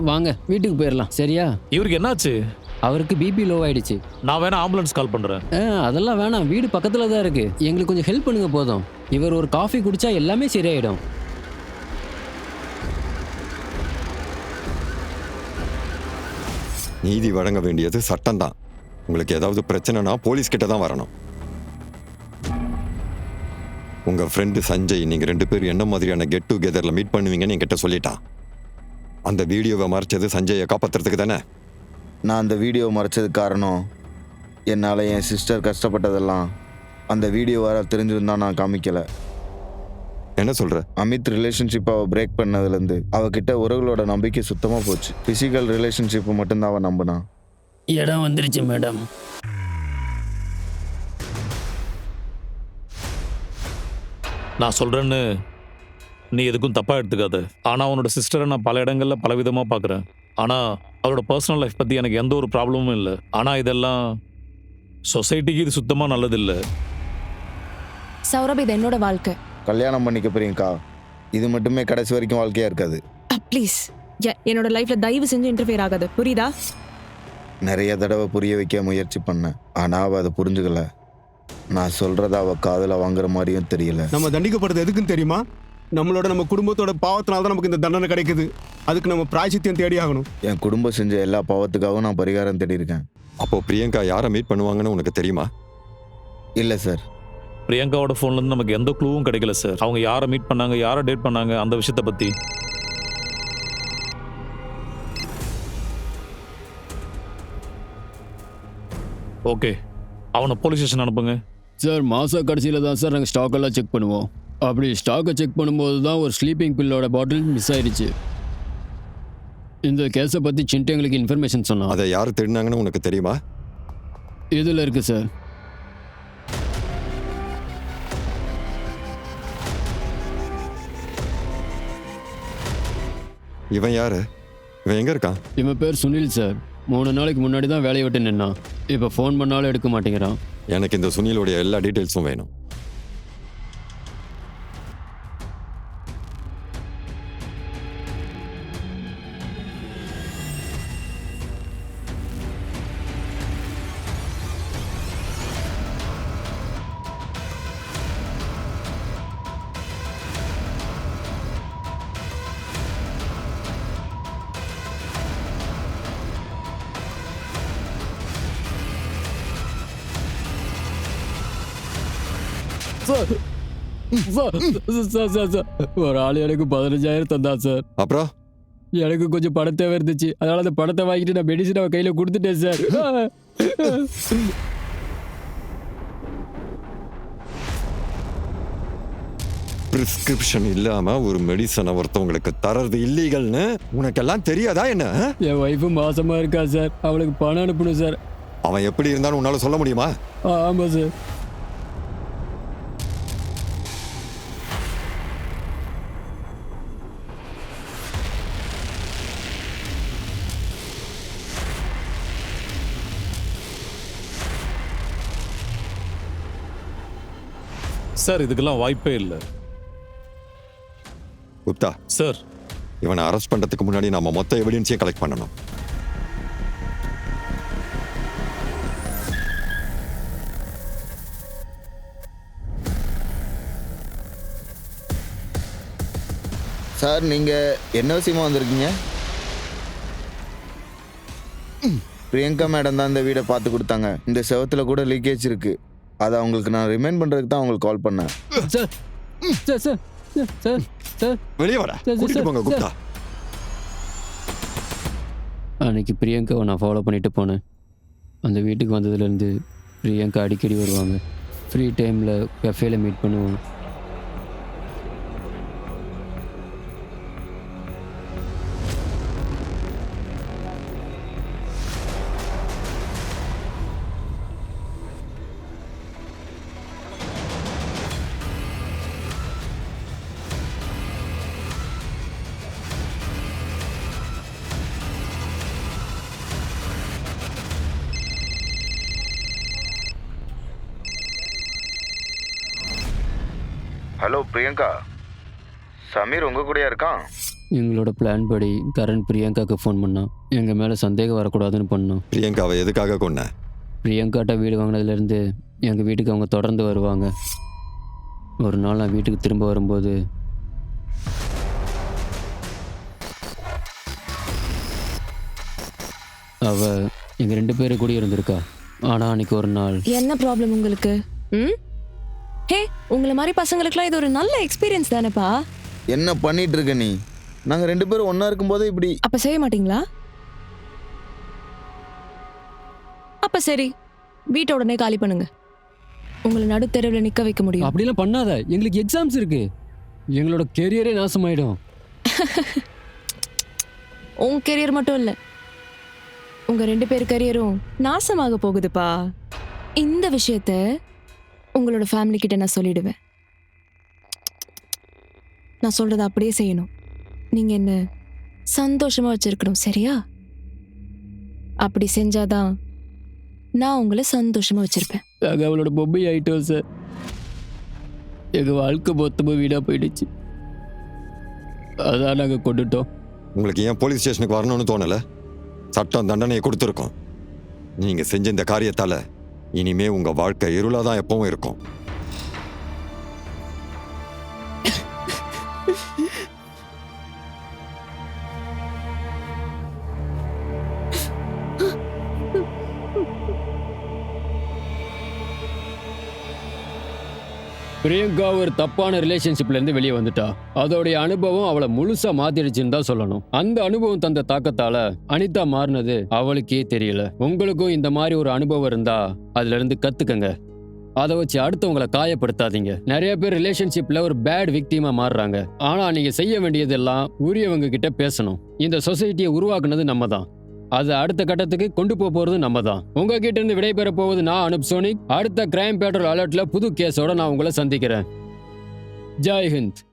வாங்க வீட்டுக்கு போயிடலாம். சரியா? இவருக்கு என்னாச்சு? அவருக்கு பிபி லோ ஆயிடுச்சு. நான் வேணா ஆம்புலன்ஸ் கால் பண்றேன். அதெல்லாம் வேணாம், வீடு பக்கத்துல தான் இருக்கு. எங்களுக்கு கொஞ்சம் ஹெல்ப் பண்ணுங்க போதும். இவர் ஒரு காஃபி குடிச்சா எல்லாமே சரியாயிடும். நீதி வழங்க வேண்டியது சட்டம் தான். உங்களுக்கு ஏதாவது பிரச்சனைனா போலீஸ் கிட்ட தான் வரணும். உங்க ஃப்ரெண்டு சஞ்சய், நீங்க 2 பேரும் என்ன மாதிரியான கெட் டுகெதர்ல மீட் பண்ணுவீங்கன்னு என்கிட்ட சொல்லிட்டான். அந்த வீடியோவை மறைச்சது சஞ்சயை காப்பாத்துறதுக்கு தானே? நான் அந்த வீடியோவை மறைச்சதுக்கு காரணம், என்னால் என் சிஸ்டர் கஷ்டப்பட்டதெல்லாம் அந்த வீடியோ வர தெரிஞ்சிருந்தா நான் காமிக்கல. என்ன சொல்ற? அமித் ரிலேஷன்ஷிப்பை அவள் பிரேக் பண்ணதுலேருந்து அவகிட்ட உறவுகளோட நம்பிக்கை சுத்தமாக போச்சு. ஃபிசிக்கல் ரிலேஷன்ஷிப்பை மட்டும்தான் அவன் நம்பினான். இடம் வந்துருச்சு மேடம். நான் சொல்றேன்னு நீ எதுக்கும் தப்பா எடுத்துக்காத. ஆனா அவனோட சிஸ்டரை நான் பல இடங்கள்ல பல விதமா பாக்குறேன். ஆனா அவரோட பர்சனல் லைஃப் பத்தி எனக்கு எந்த ஒரு ப்ராப்ளமும் இல்லை. ஆனா இதெல்லாம் சொசைட்டிக்கு இது சுத்தமா நல்லதில்லை. சௌரப், இது என்னோட வாழ்க்கை. கல்யாணம் பண்ணிக்க பிரியங்கா, இது மட்டுமே கடைசி வரைக்கும் வாழ்க்கையாக இருக்காது. ப்ளீஸ், என்னோட லைஃப்ல தயவு செஞ்சு இன்டர்ஃபியர் ஆகாது, புரியுதா? நிறைய தடவை புரிய வைக்க முயற்சி பண்ணேன், ஆனால் அவள் அதை புரிஞ்சுக்கல. நான் சொல்கிறத அவள் காதில் வாங்குற மாதிரியும் தெரியல. நம்ம தண்டிக்கப்படுறது எதுக்குன்னு தெரியுமா? நம்ம குடும்பத்தோட பாவத்தினால தான் நமக்கு இந்த தண்டனை கிடைக்குது. அதுக்கு நம்ம பிராயச்சித்தியம் தேடி ஆகணும். என் குடும்பம் செஞ்ச எல்லா பாவத்துக்காகவும் நான் பரிகாரம் தேடி இருக்கேன். அப்போ பிரியங்கா யாரை மீட் பண்ணுவாங்கன்னு உனக்கு தெரியுமா? இல்லை சார். பிரியங்காவோட ஃபோன்ல இருந்து நமக்கு எந்த க்ளூவும் கிடைக்கல சார். அவங்க யாரை மீட் பண்ணாங்க, யாரை டேட் பண்ணாங்க, அந்த விஷயத்தை பத்தி. ஓகே, அவனை போலீஸ் ஸ்டேஷன் அனுப்புங்க. சார் மாத கடைசியில் தான் சார் நாங்கள் ஸ்டாக்கெல்லாம் செக் பண்ணுவோம். அப்படி ஸ்டாக்கை செக் பண்ணும்போது தான் ஒரு ஸ்லீப்பிங் பில்லோட பாட்டில் மிஸ் ஆயிடுச்சு. இந்த கேஸை பற்றி சின்ட்டு எங்களுக்கு இன்ஃபர்மேஷன் சொன்னான். அதை யார் திருடினாங்கன்னு உனக்கு தெரியுமா? இதில் இருக்குது சார். இவன் யாரு? இவன் எங்க இருக்கான்? இவன் பேர் சுனில் சார். 3 நாளைக்கு முன்னாடி தான் வேலையை விட்டு நின்னான். இப்போ ஃபோன் பண்ணாலும் எடுக்க மாட்டேங்கிறான். எனக்கு இந்த சுனிலோடைய எல்லா டீட்டெயில்ஸும் வேணும். சார் ஒரு ஆள் எனக்கு 15,000 தந்தான் சார். அப்புறம் எனக்கு கொஞ்சம் பணம் தேவை இருந்துச்சு. அதனால அந்த பணத்தை வாங்கிட்டு நான் மெடிசன் அவன் கையில் கொடுத்துட்டேன் சார். பிரிஸ்கிரிப்ஷன் இல்லாம ஒரு மெடிசனை ஒருத்தவங்களுக்கு தரது இல்லீகல்னு உனக்கெல்லாம் தெரியாதா என்ன? என் ஒய்ஃபு மாசமா இருக்கா சார். அவளுக்கு பணம் அனுப்பணும் சார். அவன் எப்படி இருந்தாலும் உன்னால சொல்ல முடியுமா? ஆமாம் சார். சார் இதுக்கெல்லாம் வாய்ப்பே இல்லை. குப்தா சார், இவனை அரெஸ்ட் பண்றதுக்கு முன்னாடி நம்ம மொத்த எவிடன்ஸையும் கலெக்ட் பண்ணணும். சார் நீங்கள் என்ன விஷயமா வந்திருக்கீங்க? பிரியங்கா மேடம் தான் இந்த வீடை பார்த்து கொடுத்தாங்க. இந்த செவத்தில் கூட லீக்கேஜ் இருக்குது. அதை அவங்களுக்கு நான் ரிமைண்ட் பண்ணுறதுக்கு தான் அவங்களுக்கு கால் பண்ணேன். Sir sir sir sir sir வெளியே வர கூட்டிட்டு போங்க குப்தா. அன்னைக்கு பிரியங்காவை நான் ஃபாலோ பண்ணிட்டு போனேன். அந்த வீட்டுக்கு வந்ததுலேருந்து பிரியங்கா அடிக்கடி வருவாங்க. ஃப்ரீ டைமில் கஃபேல மீட் பண்ணுவோம். ஹலோ பிரியங்கா, சமீர் உங்கள் கூடயா இருக்கான்? எங்களோட பிளான் படி கரண் பிரியங்காவுக்கு ஃபோன் பண்ணான். எங்கள் மேலே சந்தேகம் வரக்கூடாதுன்னு பண்ணோம். பிரியங்காவை எதுக்காக கொன்ன? பிரியங்காட்ட வீடு வாங்கினதுலேருந்து எங்கள் வீட்டுக்கு அவங்க தொடர்ந்து வருவாங்க. ஒரு நாள் நான் வீட்டுக்கு திரும்ப வரும்போது அவள் எங்கள் 2 பேரு கூட இருந்திருக்கா. ஆனால் அன்றைக்கி ஒரு நாள். என்ன ப்ராப்ளம் உங்களுக்கு? ஹே, உங்களை மாதிரி பசங்களுக்குலாம் இது ஒரு நல்ல எக்ஸ்பீரியன்ஸ் தானேப்பா. என்ன பண்ணிட்டு இருக்க நீ? நாங்கள் 2 பேரும் ஒன்றா இருக்கும்போது இப்படி. அப்ப செய்ய மாட்டீங்களா? அப்ப சரி, வீட்டை உடனே காலி பண்ணுங்க. உங்களை நடுத்தெருவில் நிற்க வைக்க முடியும். அப்படிலாம் பண்ணாத. எங்களுக்கு எக்ஸாம்ஸ் இருக்கு. எங்களோட கெரியரே நாசமாயிடும். உங்க கெரியர் மட்டும் இல்லை, உங்க 2 பேர் கரியரும் நாசமாக போகுதுப்பா. இந்த விஷயத்த உங்களோட ஃபேமிலி கிட்ட நான் சொல்லிடுவேன். நான் சொல்றதை அப்படியே செய்யணும். நீங்க என்ன சந்தோஷமா வச்சிருக்கணும், சரியா? அப்படி செஞ்சாதான் நான் உங்களை சந்தோஷமா வச்சிருப்பேன். நாங்கள் அவளோட பொம்மை ஆயிட்டோம் சார். எங்கள் வாழ்க்கை மொத்தமாக வீடாக போயிடுச்சு. அதான் நாங்கள் கொண்டுட்டோம். உங்களுக்கு ஏன் போலீஸ் ஸ்டேஷனுக்கு வரணும்னு தோணலை? சட்டம் தண்டனையை கொடுத்துருக்கோம். நீங்க செஞ்ச இந்த காரியத்தால இனிமே உங்க வாழ்க்கை இருளா தான் எப்பவும் இருக்கும். பிரியங்கா ஒரு தப்பான ரிலேஷன்ஷிப்ல இருந்து வெளியே வந்துட்டா. அதோடைய அனுபவம் அவளை முழுசா மாத்திடுச்சுன்னு தான் சொல்லணும். அந்த அனுபவம் தந்த தாக்கத்தால அனிதா மாறினது அவளுக்கே தெரியல. உங்களுக்கும் இந்த மாதிரி ஒரு அனுபவம் இருந்தா அதுல இருந்து கத்துக்கங்க. அதை வச்சு அடுத்தவங்களை காயப்படுத்தாதீங்க. நிறைய பேர் ரிலேஷன்ஷிப்ல ஒரு பேட் விக்டிமா மாறுறாங்க. ஆனா நீங்க செய்ய வேண்டியதெல்லாம் உரியவங்க கிட்ட பேசணும். இந்த சொசைட்டியை உருவாக்குனது நம்ம தான். அதை அடுத்த கட்டத்துக்கு கொண்டு போறது நம்ம தான். உங்ககிட்ட இருந்து விடைபெற போவது நான் அனுப் சோனிக். அடுத்த கிரைம் பேட்ரோல் அலர்ட்ல புது கேஸோட நான் உங்களை சந்திக்கிறேன். ஜெய் ஹிந்த்.